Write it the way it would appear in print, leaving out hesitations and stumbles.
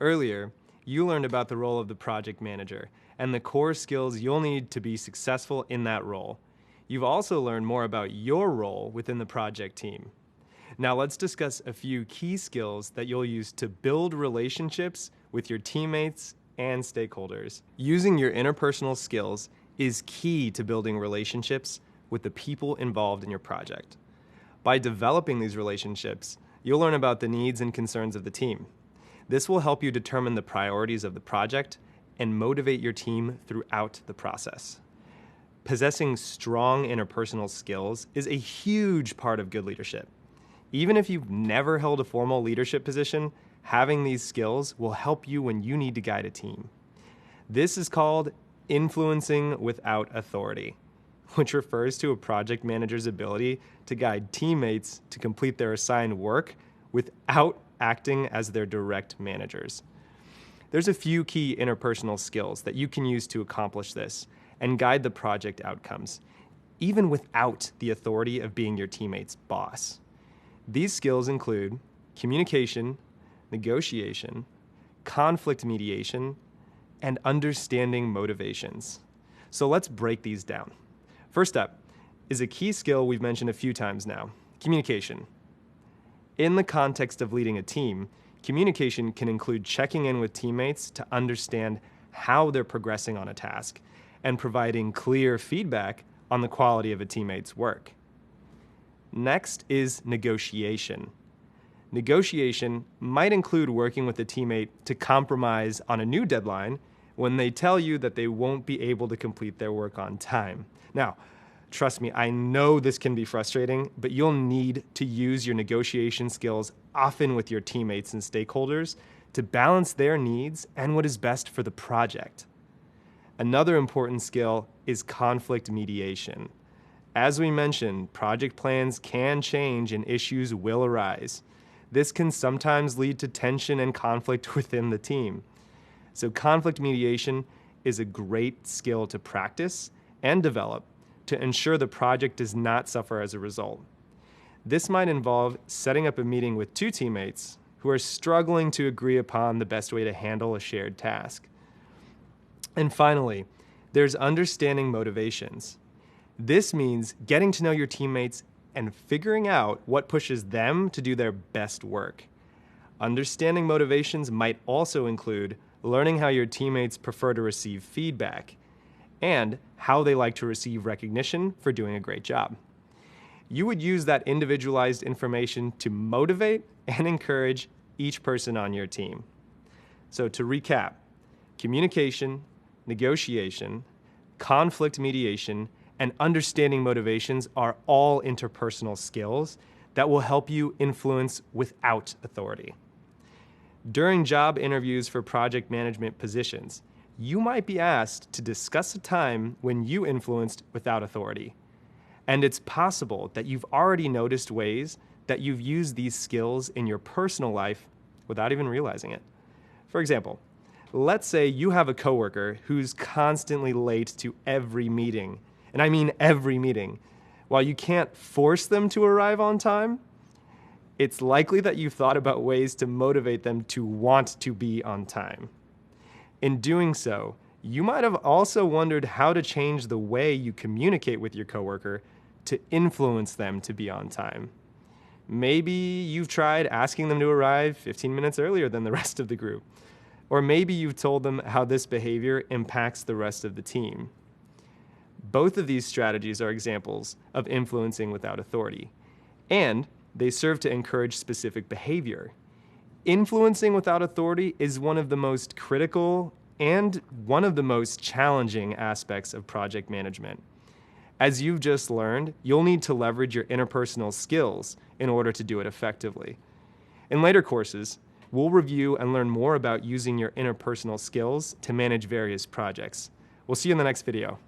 Earlier, you learned about the role of the project manager and the core skills you'll need to be successful in that role. You've also learned more about your role within the project team. Now let's discuss a few key skills that you'll use to build relationships with your teammates and stakeholders. Using your interpersonal skills is key to building relationships with the people involved in your project. By developing these relationships, you'll learn about the needs and concerns of the team. This will help you determine the priorities of the project and motivate your team throughout the process. Possessing strong interpersonal skills is a huge part of good leadership. Even if you've never held a formal leadership position, having these skills will help you when you need to guide a team. This is called influencing without authority, which refers to a project manager's ability to guide teammates to complete their assigned work without acting as their direct managers. There's a few key interpersonal skills that you can use to accomplish this and guide the project outcomes, even without the authority of being your teammate's boss. These skills include communication, negotiation, conflict mediation, and understanding motivations. So let's break these down. First up is a key skill we've mentioned a few times now, communication. In the context of leading a team, communication can include checking in with teammates to understand how they're progressing on a task and providing clear feedback on the quality of a teammate's work. Next is negotiation. Negotiation might include working with a teammate to compromise on a new deadline when they tell you that they won't be able to complete their work on time. Now, trust me, I know this can be frustrating, but you'll need to use your negotiation skills often with your teammates and stakeholders to balance their needs and what is best for the project. Another important skill is conflict mediation. As we mentioned, project plans can change and issues will arise. This can sometimes lead to tension and conflict within the team. So conflict mediation is a great skill to practice and develop to ensure the project does not suffer as a result. This might involve setting up a meeting with two teammates who are struggling to agree upon the best way to handle a shared task. And finally, there's understanding motivations. This means getting to know your teammates and figuring out what pushes them to do their best work. Understanding motivations might also include learning how your teammates prefer to receive feedback and how they like to receive recognition for doing a great job. You would use that individualized information to motivate and encourage each person on your team. So to recap, communication, negotiation, conflict mediation, and understanding motivations are all interpersonal skills that will help you influence without authority. During job interviews for project management positions, you might be asked to discuss a time when you influenced without authority. And it's possible that you've already noticed ways that you've used these skills in your personal life without even realizing it. For example, let's say you have a coworker who's constantly late to every meeting, and I mean every meeting. While you can't force them to arrive on time, it's likely that you've thought about ways to motivate them to want to be on time. In doing so, you might have also wondered how to change the way you communicate with your coworker to influence them to be on time. Maybe you've tried asking them to arrive 15 minutes earlier than the rest of the group. Or maybe you've told them how this behavior impacts the rest of the team. Both of these strategies are examples of influencing without authority, and they serve to encourage specific behavior. Influencing without authority is one of the most critical and one of the most challenging aspects of project management. As you've just learned, you'll need to leverage your interpersonal skills in order to do it effectively. In later courses, we'll review and learn more about using your interpersonal skills to manage various projects. We'll see you in the next video.